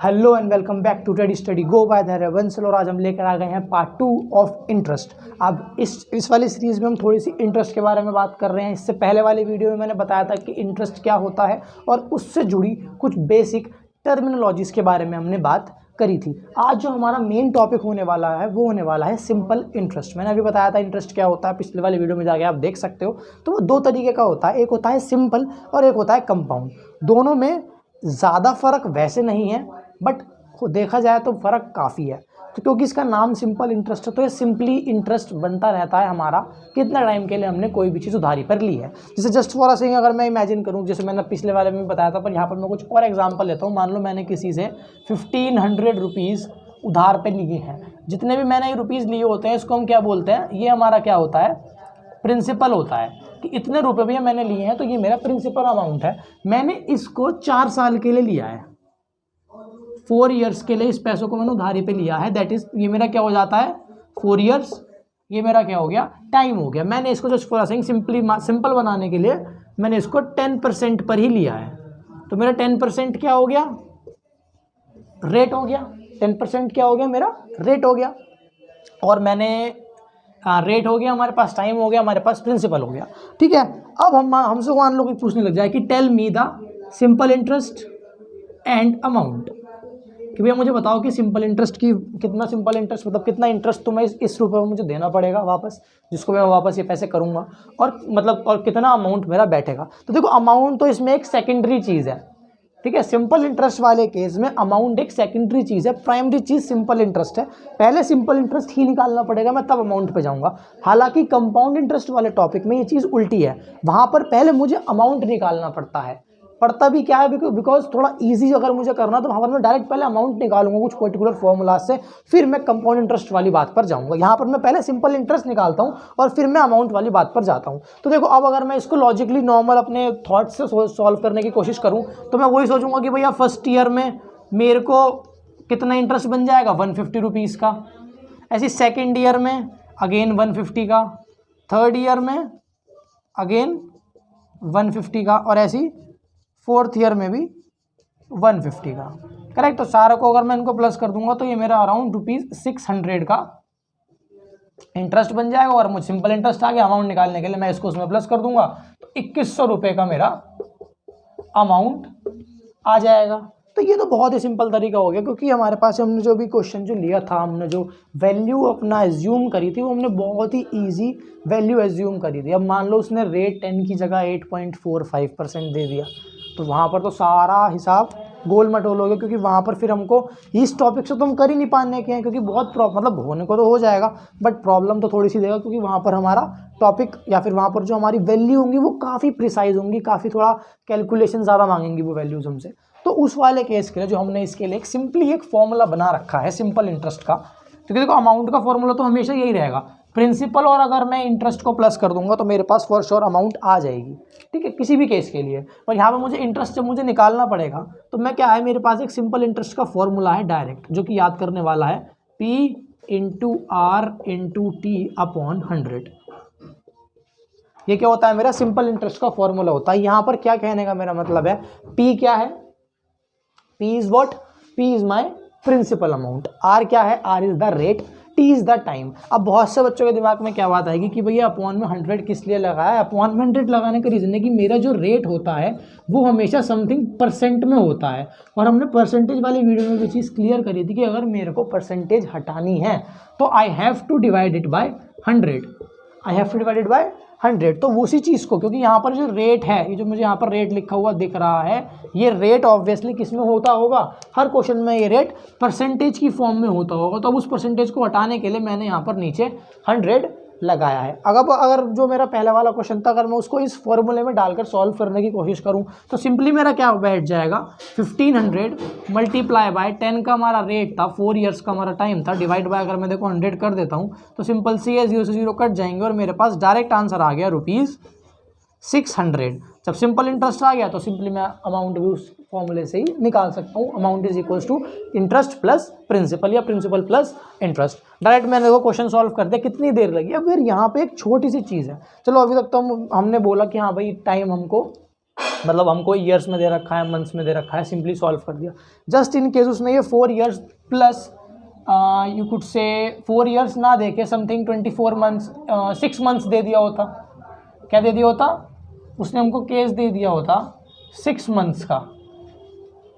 Hello and welcome back to teddy study go by the रेवेंसल। और आज हम लेकर आ गए हैं पार्ट 2 ऑफ इंटरेस्ट। अब इस वाली सीरीज़ में हम थोड़ी सी इंटरेस्ट के बारे में बात कर रहे हैं। इससे पहले वाले वीडियो में मैंने बताया था कि इंटरेस्ट क्या होता है और उससे जुड़ी कुछ बेसिक टर्मिनोलॉजीज़ के बारे में हमने बात करी थी। आज जो हमारा मेन टॉपिक होने वाला है वो होने वाला है सिंपल इंटरेस्ट। मैंने अभी बताया था इंटरेस्ट क्या होता है, पिछले वाले वीडियो में जाके आप देख सकते हो। तो वो दो तरीके का होता है, एक होता है सिंपल और एक होता है कंपाउंड। दोनों में ज़्यादा फ़र्क वैसे नहीं है, बट देखा जाए तो फ़र्क काफ़ी है। तो क्योंकि इसका नाम सिंपल इंटरेस्ट है तो ये सिंपली इंटरेस्ट बनता रहता है हमारा कितना टाइम के लिए हमने कोई भी चीज़ उधारी पर ली है। जैसे जस्ट फॉर अ सेइंग अगर मैं इमेजिन करूँ, जैसे मैंने पिछले वाले में बताया था, पर यहाँ पर मैं कुछ और एग्जांपल लेता हूँ। मान लो मैंने किसी से 1500 रुपीज़ उधार पे लिए हैं। जितने भी मैंने रुपीज़ लिए होते हैं इसको हम क्या बोलते हैं, ये हमारा क्या होता है, प्रिंसिपल होता है कि इतने रुपये भैया मैंने लिए हैं तो ये मेरा प्रिंसिपल अमाउंट है। मैंने इसको 4 साल के लिए लिया है, 4 ईयर्स के लिए इस पैसों को मैंने उधारी पे लिया है। दैट इज़ ये मेरा क्या हो जाता है, 4 ईयर्स। ये मेरा क्या हो गया, टाइम हो गया। मैंने इसको जस्ट फॉर सेइंग सिंपल बनाने के लिए मैंने इसको 10% पर ही लिया है। तो मेरा 10% क्या हो गया, रेट हो गया। 10% क्या हो गया, मेरा रेट हो गया। और मैंने रेट हो गया, हमारे पास टाइम हो गया, हमारे पास प्रिंसिपल हो गया। ठीक है, अब हमसे मान लो कि पूछने लग जाए कि tell me the simple interest and amount, कि भैया मुझे बताओ कि सिंपल इंटरेस्ट की कितना, सिंपल इंटरेस्ट मतलब कितना इंटरेस्ट तुम्हें इस रुपये में मुझे देना पड़ेगा वापस, जिसको मैं वापस ये पैसे करूँगा, और मतलब और कितना अमाउंट मेरा बैठेगा। तो देखो अमाउंट तो इसमें एक सेकेंडरी चीज़ है। ठीक है, सिंपल इंटरेस्ट वाले केस में अमाउंट एक सेकेंडरी चीज़ है, प्राइमरी चीज़ सिंपल इंटरेस्ट है। पहले सिंपल इंटरेस्ट ही निकालना पड़ेगा, मैं तब अमाउंट पे जाऊंगा। हालांकि कंपाउंड इंटरेस्ट वाले टॉपिक में ये चीज़ उल्टी है, वहाँ पर पहले मुझे अमाउंट निकालना पड़ता भी क्या है, बिकॉज थोड़ा इजी अगर मुझे करना तो वहाँ पर मैं डायरेक्ट पहले अमाउंट निकालूंगा कुछ पर्टिकुलर फॉर्मूला से, फिर मैं कंपाउंड इंटरेस्ट वाली बात पर जाऊँगा। यहाँ पर मैं पहले सिंपल इंटरेस्ट निकालता हूँ और फिर मैं अमाउंट वाली बात पर जाता हूँ। तो देखो अब अगर मैं इसको लॉजिकली नॉर्मल अपने थॉट से सॉल्व करने की कोशिश करूँ तो मैं वही सोचूंगा कि भैया फर्स्ट ईयर में मेरे को कितना इंटरेस्ट बन जाएगा, 150 रुपीज़ का। ऐसे सेकेंड ईयर में अगेन 150 का, थर्ड ईयर में अगेन 150 का, और ऐसी फोर्थ ईयर में भी 150 का। करेक्ट। तो सारे को अगर मैं इनको प्लस कर दूंगा तो ये मेरा अराउंड ₹600 का इंटरेस्ट बन जाएगा। और मुझे सिंपल इंटरेस्ट आ गया, अमाउंट निकालने के लिए मैं इसको उसमें प्लस कर दूंगा तो 2100 रुपये का मेरा अमाउंट आ जाएगा। तो ये तो बहुत ही सिंपल तरीका हो गया, क्योंकि हमारे पास हमने जो भी क्वेश्चन जो लिया था, हमने जो वैल्यू अपना एज्यूम करी थी वो हमने बहुत ही इजी वैल्यू एज्यूम करी थी। अब मान लो उसने रेट 10 की जगह 8.45% दे दिया, तो वहाँ पर तो सारा हिसाब गोल मटोल हो गया, क्योंकि वहाँ पर फिर हमको इस टॉपिक से तो हम कर ही नहीं पाने के हैं, क्योंकि बहुत मतलब होने को तो हो जाएगा बट प्रॉब्लम तो थोड़ी सी देगा, क्योंकि वहाँ पर हमारा टॉपिक या फिर वहाँ पर जो हमारी वैल्यू होंगी वो काफ़ी प्रिसाइज होंगी, काफ़ी थोड़ा कैलकुलेशन ज़्यादा मांगेंगी वो वैल्यूज़ हमसे। तो उस वाले केस के लिए जो हमने इसके लिए सिंपली एक फॉर्मूला बना रखा है सिंपल इंटरेस्ट का। क्योंकि देखो अमाउंट का फॉर्मूला तो हमेशा यही रहेगा, प्रिंसिपल और अगर मैं इंटरेस्ट को प्लस कर दूंगा तो मेरे पास फॉर श्योर अमाउंट आ जाएगी। ठीक है, किसी भी केस के लिए। और यहाँ पे मुझे इंटरेस्ट जब मुझे निकालना पड़ेगा तो मैं क्या है, मेरे पास एक सिंपल इंटरेस्ट का फॉर्मूला है डायरेक्ट, जो कि याद करने वाला है P × R × T अपॉन 100। ये क्या होता है, मेरा सिंपल इंटरेस्ट का फॉर्मूला होता है। यहाँ पर क्या कहने का मेरा मतलब है, P क्या है, P is what, P is my principal amount. R क्या है, R is the rate, T is the time. अब बहुत से बच्चों के दिमाग में क्या बात आएगी कि भैया अपॉन में 100 किस लिए लगाया है। अपॉन में 100 लगाने का रीज़न है कि मेरा जो रेट होता है वो हमेशा समथिंग परसेंट में होता है। और हमने परसेंटेज वाली वीडियो में भी चीज़ क्लियर करी थी कि अगर मेरे को परसेंटेज हटानी है तो I have to divide it by 100। I have to divide it by 100। तो उसी चीज़ को, क्योंकि यहाँ पर जो रेट है, ये जो मुझे यहाँ पर रेट लिखा हुआ दिख रहा है, ये रेट ऑब्वियसली किस में होता होगा, हर क्वेश्चन में ये रेट परसेंटेज की फॉर्म में होता होगा। तो अब उस परसेंटेज को हटाने के लिए मैंने यहाँ पर नीचे 100 लगाया है। अगर जो मेरा पहले वाला क्वेश्चन था, अगर मैं उसको इस फॉर्मूले में डालकर सॉल्व करने की कोशिश करूं तो सिंपली मेरा क्या बैठ जाएगा, 1500 मल्टीप्लाई बाय 10 का हमारा रेट था, 4 ईयर्स का हमारा टाइम था, डिवाइड बाय अगर मैं देखो 100 कर देता हूं तो सिंपल सी है, 0 से 0 कट जाएंगे और मेरे पास डायरेक्ट आंसर आ गया ₹600। जब सिंपल इंटरेस्ट आ गया तो सिंपली मैं अमाउंट भी उस फॉर्मूले से ही निकाल सकता हूँ। Amount is equals to interest plus principal या प्रिंसिपल प्लस इंटरेस्ट। डायरेक्ट मैंने वो क्वेश्चन सॉल्व कर दिया, कितनी देर लगी। अब यार यहाँ पे एक छोटी सी चीज़ है, चलो अभी तक तो हमने बोला कि हाँ भाई टाइम हमको मतलब हमको ईयर्स में दे रखा है, मंथ्स में दे रखा है, सिंपली सॉल्व कर दिया। जस्ट इन केस उसने ये 4 years plus you could say 4 years ना दे के समथिंग 24 मंथ्स 6 मंथ्स दे दिया होता। क्या दे दिया होता? उसने हमको केस दे दिया होता 6 मंथ्स का,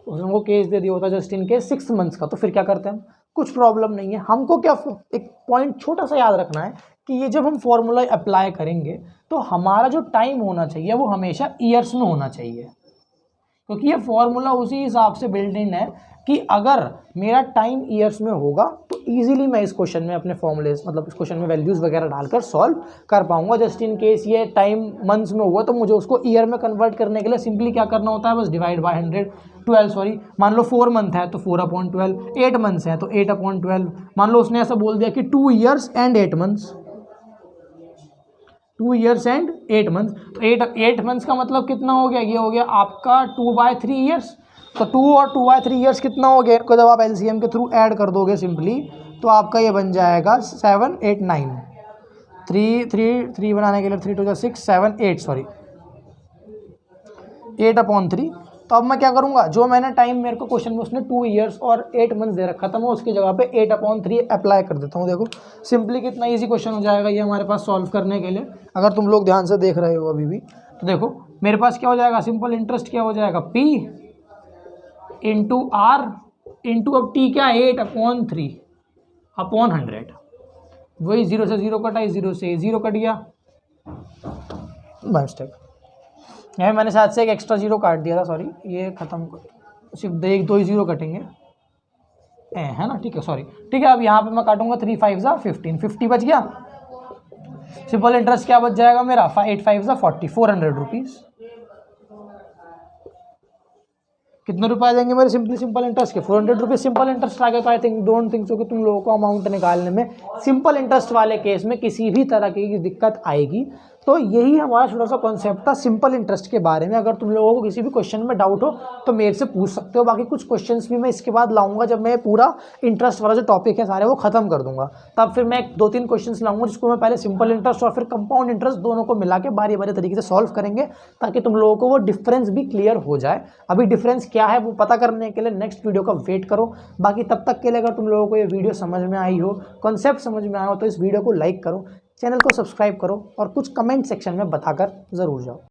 उसने हमको केस दे दिया होता जस्ट इन केस 6 मंथ्स का। तो फिर क्या करते हैं हम? कुछ प्रॉब्लम नहीं है। हमको क्या एक पॉइंट छोटा सा याद रखना है कि ये जब हम फॉर्मूला अप्लाई करेंगे तो हमारा जो टाइम होना चाहिए वो हमेशा ईयर्स में होना चाहिए, क्योंकि ये फॉर्मूला उसी हिसाब से बिल्ड इन है कि अगर मेरा टाइम ईयर्स में होगा तो इजीली मैं इस क्वेश्चन में अपने फॉर्मूले मतलब इस क्वेश्चन में वैल्यूज़ वगैरह डालकर सॉल्व कर पाऊंगा। जस्ट इन केस ये टाइम मंथ्स में हुआ तो मुझे उसको ईयर में कन्वर्ट करने के लिए सिंपली क्या करना होता है? बस डिवाइड बाय 112 सॉरी, मान लो 4 मंथ है तो 4/12, 8 मंथ्स है तो 8/12। मान लो उसने ऐसा बोल दिया कि 2 years and 8 months, 2 years and 8 months, तो 8 मंथ्स का मतलब कितना हो गया? ये हो गया आपका 2/3 ईयर्स। तो 2 और 2/3 ईयर्स कितना हो गया? इनको जब आप एलसीएम के थ्रू ऐड कर दोगे सिंपली तो आपका ये बन जाएगा 7 8 9, 3 बनाने के लिए 3 2 6 7 8 सॉरी 8/3। तो अब मैं क्या करूँगा? जो मैंने टाइम मेरे को क्वेश्चन में उसने 2 ईयर्स और 8 मंथ्स दे रखा था, मैं उसकी जगह पे 8/3 अप्लाई कर देता हूँ। देखो सिंपली कितना इजी क्वेश्चन हो जाएगा ये हमारे पास सॉल्व करने के लिए, अगर तुम लोग ध्यान से देख रहे हो अभी भी। तो देखो मेरे पास क्या हो जाएगा? सिंपल इंटरेस्ट क्या हो जाएगा? P इंटू R इंटू अब T क्या है? 8/3/100। वही 0 से 0 कटा, 0 से 0 कट गया, बाय मिस्टेक। यहाँ मैंने शायद से एक एक्स्ट्रा 0 काट दिया था, सॉरी, ये खत्म सिर्फ एक 2 ही 0 कटेंगे है ना? ठीक है, सॉरी, ठीक है। अब यहाँ पे मैं काटूंगा 3 5 15, 50 बच गया। सिंपल इंटरेस्ट क्या बच जाएगा मेरा? 8 5 40, 400 रुपीज़। कितने रुपए आ जाएंगे मेरे सिंपल इंटरेस्ट के? 400 रुपीज़ सिंपल इंटरेस्ट आ गया। तो I think don't think so कि तुम लोगों को अमाउंट निकालने में सिंपल इंटरेस्ट वाले केस में किसी भी तरह की दिक्कत आएगी। तो यही हमारा छोटा सा कॉन्सेप्ट था सिंपल इंटरेस्ट के बारे में। अगर तुम लोगों को किसी भी क्वेश्चन में डाउट हो तो मेरे से पूछ सकते हो। बाकी कुछ क्वेश्चंस भी मैं इसके बाद लाऊंगा जब मैं पूरा इंटरेस्ट वाला जो टॉपिक है सारे वो खत्म कर दूंगा, तब फिर मैं 2-3 क्वेश्चंस लाऊंगा जिसको मैं पहले सिंपल इंटरेस्ट और फिर कंपाउंड इंटरेस्ट दोनों को मिला के बारी बारी तरीके से सॉल्व करेंगे, ताकि तुम लोगों को वो डिफरेंस भी क्लियर हो जाए। अभी डिफरेंस क्या है वो पता करने के लिए नेक्स्ट वीडियो का वेट करो। बाकी तब तक के लिए अगर तुम लोगों को ये वीडियो समझ में आई हो, कॉन्सेप्ट समझ में आया हो, तो इस वीडियो को लाइक करो, चैनल को सब्सक्राइब करो और कुछ कमेंट सेक्शन में बताकर ज़रूर जाओ।